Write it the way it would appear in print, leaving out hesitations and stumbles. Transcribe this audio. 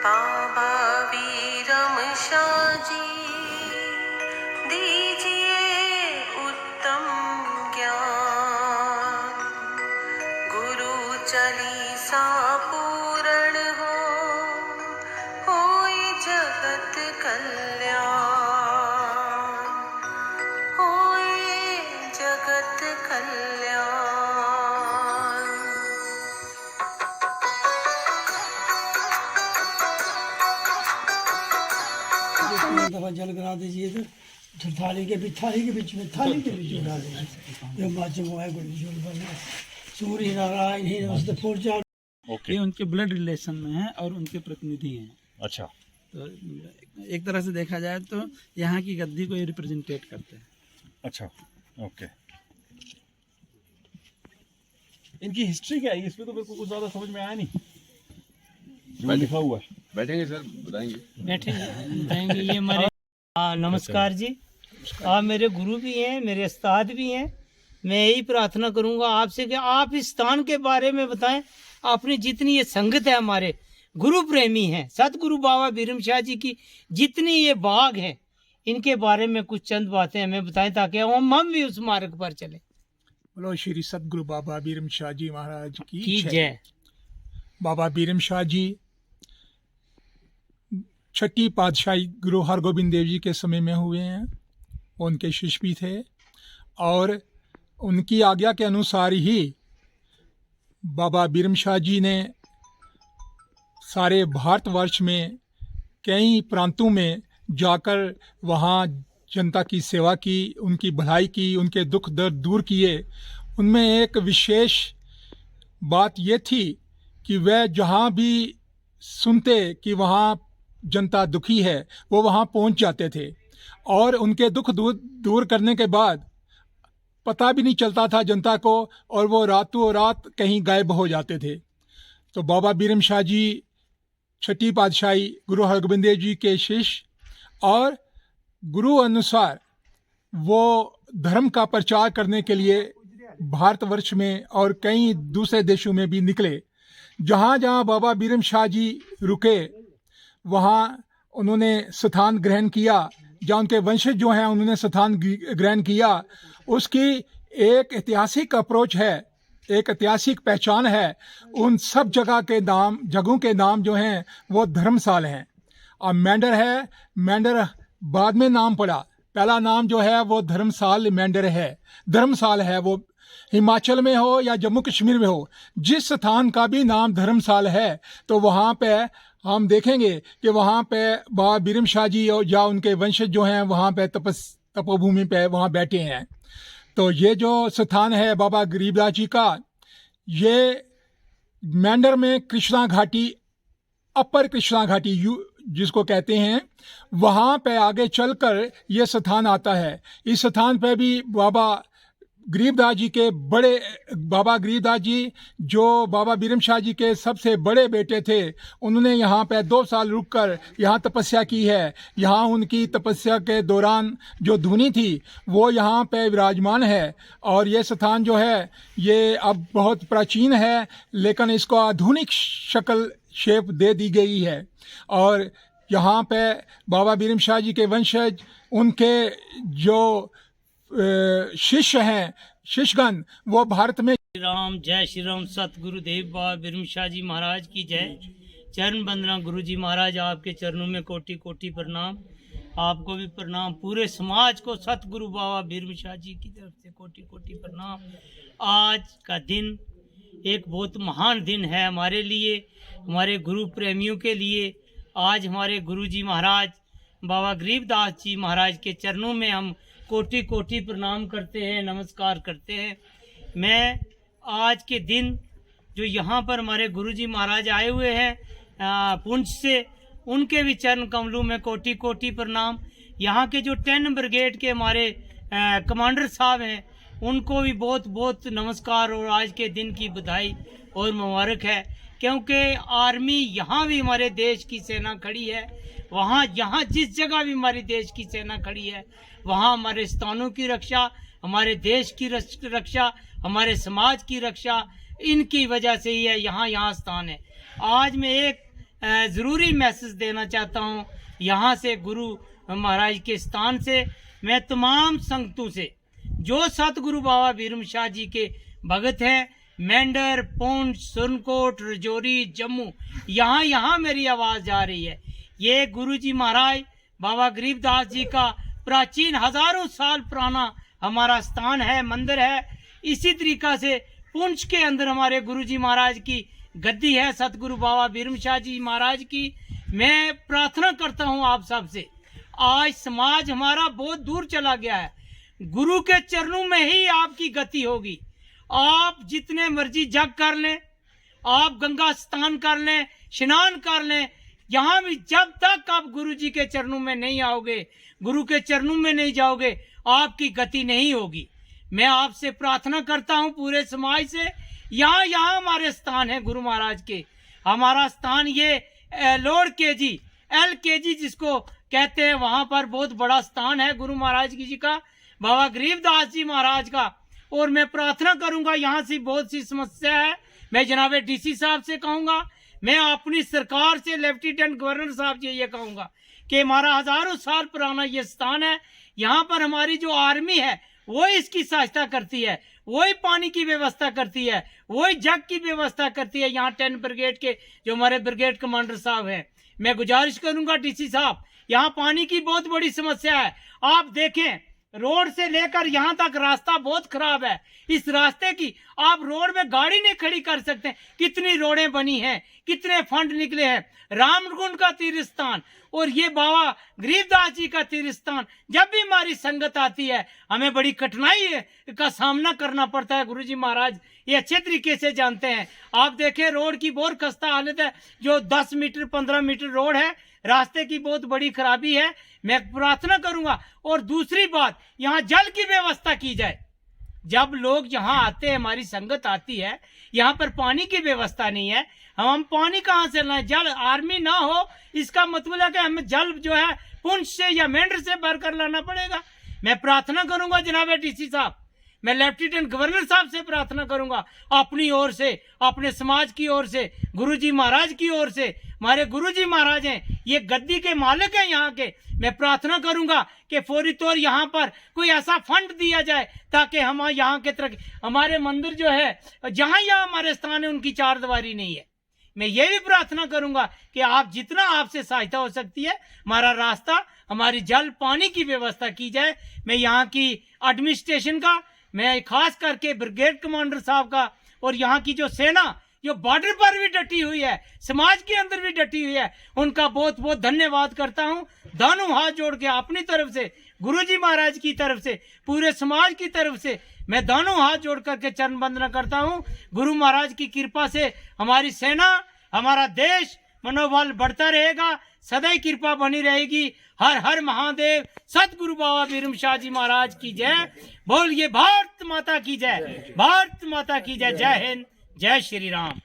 बाबा वीरम शाहजी दीजिए उत्तम ज्ञान। गुरु चालीसा पूर्ण होई जगत कल्याण, होए जगत कल्याण। दफा जल करा दीजिए तो थाली के बीच में डाल दीजिए। जो माचम सूर्य नारायण ही नमस्ते पूजा। ये उनके ब्लड रिलेशन में है और उनके प्रतिनिधि हैं। अच्छा, तो एक तरह से देखा जाए तो यहाँ की गद्दी को ये रिप्रेजेंटेट करते हैं। अच्छा, ओके। इनकी हिस्ट्री क्या है? इसमें तो मेरे को कुछ ज्यादा समझ में आया नहीं जो लिखा हुआ है। बैठेंगे सर, बताएंगे। बताएंगे ये हमारे नमस्कार जी। आप मेरे गुरु भी हैं, मेरे उस्ताद भी हैं। मैं यही प्रार्थना करूंगा आपसे कि आप इस स्थान के बारे में बताएं। आपने जितनी ये संगत है, हमारे गुरु प्रेमी हैं, सतगुरु बाबा बीरम शाह जी की जितनी ये बाग है, इनके बारे में कुछ चंद बातें हमें बताएं ताकि हम भी उस मार्ग पर चलें। बोलो श्री सतगुरु बाबा बीरम शाह जी महाराज की जय। बाबा बीरम शाह जी छठी पातशाही गुरु हरगोबिंद देव जी के समय में हुए हैं। वो उनके शिष्य भी थे और उनकी आज्ञा के अनुसार ही बाबा बीरम शाह जी ने सारे भारतवर्ष में कई प्रांतों में जाकर वहाँ जनता की सेवा की, उनकी भलाई की, उनके दुख दर्द दूर किए। उनमें एक विशेष बात ये थी कि वह जहाँ भी सुनते कि वहाँ जनता दुखी है, वो वहाँ पहुँच जाते थे और उनके दुख दूर करने के बाद पता भी नहीं चलता था जनता को, और वो रातों रात कहीं गायब हो जाते थे। तो बाबा बीरम शाह जी छठी पातशाही गुरु हरगोबिंद देव जी के शिष्य और गुरु अनुसार वो धर्म का प्रचार करने के लिए भारतवर्ष में और कई दूसरे देशों में भी निकले। जहाँ जहाँ बाबा बीरम शाह जी रुके वहाँ उन्होंने स्थान ग्रहण किया, जहाँ उनके वंशज जो हैं उन्होंने स्थान ग्रहण किया। उसकी एक ऐतिहासिक अप्रोच है, एक ऐतिहासिक पहचान है। उन सब जगहों के नाम जो हैं वो धर्मशाल हैं। और मेंढर है, मेंढर बाद में नाम पड़ा, पहला नाम जो है वो धर्मशाल मेंढर है। धर्मशाल है, वो हिमाचल में हो या जम्मू कश्मीर में हो, जिस स्थान का भी नाम धर्मशाल है तो वहाँ पे हम देखेंगे कि वहाँ पे बाबा बीरम शाह जी या उनके वंशज जो हैं वहाँ पे तपोभूमि पे वहाँ बैठे हैं। तो ये जो स्थान है बाबा गरीबदास जी का, ये मेंढर में कृष्णा घाटी, अपर कृष्णा घाटी जिसको कहते हैं, वहाँ पे आगे चलकर ये स्थान आता है। इस स्थान पे भी बाबा गरीबदास जी के बड़े, बाबा गरीबदास जी जो बाबा बीरम शाह जी के सबसे बड़े बेटे थे, उन्होंने यहाँ पे 2 साल रुककर यहाँ तपस्या की है। यहाँ उनकी तपस्या के दौरान जो धुनी थी वो यहाँ पे विराजमान है। और ये स्थान जो है ये अब बहुत प्राचीन है, लेकिन इसको आधुनिक शक्ल शेप दे दी गई है। और यहाँ पे बाबा बीरम शाह जी के वंशज, उनके जो शिष्य हैं, शिष्यगण, वो भारत में। जय श्री राम। सतगुरुदेव बाबा बीरम शाह जी महाराज की जय। चरण वंदना गुरु जी महाराज, आपके चरणों में कोटि कोटि प्रणाम। आपको भी प्रणाम, पूरे समाज को सतगुरु बाबा बीरम शाह जी की तरफ से कोटि कोटि प्रणाम। आज का दिन एक बहुत महान दिन है हमारे लिए, हमारे गुरु प्रेमियों के लिए। आज हमारे गुरु जी महाराज बाबा गरीबदास जी महाराज के चरणों में हम कोटि कोटि प्रणाम करते हैं, नमस्कार करते हैं। मैं आज के दिन जो यहाँ पर हमारे गुरुजी महाराज आए हुए हैं पुंछ से, उनके भी चरण कमलों में कोटि कोटि प्रणाम। यहाँ के जो 10 ब्रिगेड के हमारे कमांडर साहब हैं, उनको भी बहुत बहुत नमस्कार और आज के दिन की बधाई और मुबारक है। क्योंकि आर्मी यहाँ भी हमारे देश की सेना खड़ी है, वहाँ यहाँ जिस जगह भी हमारे देश की सेना खड़ी है, वहाँ हमारे स्थानों की रक्षा, हमारे देश की रक्षा, हमारे समाज की रक्षा, इनकी वजह से ही है यहाँ स्थान है। आज मैं एक ज़रूरी मैसेज देना चाहता हूँ यहाँ से, गुरु महाराज के स्थान से। मैं तमाम संगतों से जो सतगुरु बाबा भीरम शाह जी के भगत हैं, मेंढर, पुंछ, सुरनकोट, रजौरी, जम्मू, यहाँ मेरी आवाज़ जा रही है। ये गुरु जी महाराज बाबा गरीबदास जी का प्राचीन हजारों साल पुराना हमारा स्थान है, मंदिर है। इसी तरीका से पुंछ के अंदर हमारे गुरु जी महाराज की गद्दी है, सतगुरु बाबा भीरम शाह जी महाराज की। मैं प्रार्थना करता हूँ आप सब से, आज समाज हमारा बहुत दूर चला गया है, गुरु के चरणों में ही आपकी गति होगी। आप जितने मर्जी जग कर लें, आप गंगा स्नान कर लें, स्नान कर लें, यहाँ भी जब तक आप गुरु जी के चरणों में नहीं आओगे, गुरु के चरणों में नहीं जाओगे, आपकी गति नहीं होगी। मैं आपसे प्रार्थना करता हूँ पूरे समाज से, यहाँ हमारे स्थान है गुरु महाराज के। हमारा स्थान ये लोड केजी LKG जिसको कहते हैं, वहाँ पर बहुत बड़ा स्थान है गुरु महाराज जी का, बाबा गरीबदास जी महाराज का। और मैं प्रार्थना करूंगा, यहाँ से बहुत सी समस्या है, मैं जनाब DC साहब से कहूँगा, मैं अपनी सरकार से लेफ्टिनेंट गवर्नर साहब से ये कहूँगा कि हमारा हजारों साल पुराना ये स्थान है, यहाँ पर हमारी जो आर्मी है वो इसकी सहायता करती है, वही पानी की व्यवस्था करती है, वही जग की व्यवस्था करती है। यहाँ 10 ब्रिगेड के जो हमारे ब्रिगेड कमांडर साहब हैं, मैं गुजारिश करूंगा DC साहब, यहाँ पानी की बहुत बड़ी समस्या है। आप देखें रोड से लेकर यहाँ तक रास्ता बहुत खराब है, इस रास्ते की आप रोड में गाड़ी नहीं खड़ी कर सकते। कितनी रोडें बनी हैं, कितने फंड निकले हैं, रामकुंड का तीर्थ स्थान और ये बाबा गरीबदास जी का तीर्थ स्थान। जब भी हमारी संगत आती है हमें बड़ी कठिनाई का सामना करना पड़ता है, गुरुजी महाराज ये अच्छे तरीके से जानते हैं। आप देखें रोड की बहुत खस्ता हालत है, जो 10 मीटर 15 मीटर रोड है, रास्ते की बहुत बड़ी खराबी है। मैं प्रार्थना करूंगा। और दूसरी बात, यहाँ जल की व्यवस्था की जाए। जब लोग यहाँ आते हैं, हमारी संगत आती है, यहाँ पर पानी की व्यवस्था नहीं है, हम पानी कहाँ से लाएं? जल आर्मी ना हो इसका मतलब है कि हमें जल जो है पुंछ से या मेंढर से भर कर लाना पड़ेगा। मैं प्रार्थना करूंगा जनाब DC साहब, मैं लेफ्टिनेंट गवर्नर साहब से प्रार्थना करूंगा, अपनी ओर से, अपने समाज की ओर से, गुरुजी महाराज की ओर से। हमारे गुरुजी महाराज हैं, ये गद्दी के मालिक हैं यहाँ के। मैं प्रार्थना करूंगा कि फौरी तौर यहाँ पर कोई ऐसा फंड दिया जाए ताकि हम यहाँ के तरह हमारे मंदिर जो है, जहाँ हमारे स्थान है, उनकी चारदीवारी नहीं है। मैं ये भी प्रार्थना करूंगा कि आप जितना आपसे सहायता हो सकती है, हमारा रास्ता, हमारी जल पानी की व्यवस्था की जाए। मैं यहाँ की एडमिनिस्ट्रेशन का, मैं खास करके ब्रिगेड कमांडर साहब का और यहाँ की जो सेना जो बॉर्डर पर भी डटी हुई है, समाज के अंदर भी डटी हुई है, उनका बहुत बहुत धन्यवाद करता हूँ। दोनों हाथ जोड़ के अपनी तरफ से, गुरुजी महाराज की तरफ से, पूरे समाज की तरफ से मैं दोनों हाथ जोड़ करके चरण वंदना करता हूँ। गुरु महाराज की कृपा से हमारी सेना, हमारा देश मनोबल बढ़ता रहेगा, सदैव कृपा बनी रहेगी। हर हर महादेव। सतगुरु बाबा भीरम शाह जी महाराज की जय। बोलिए भारत माता की जय, भारत माता की जय। जय हिंद, जय श्री राम।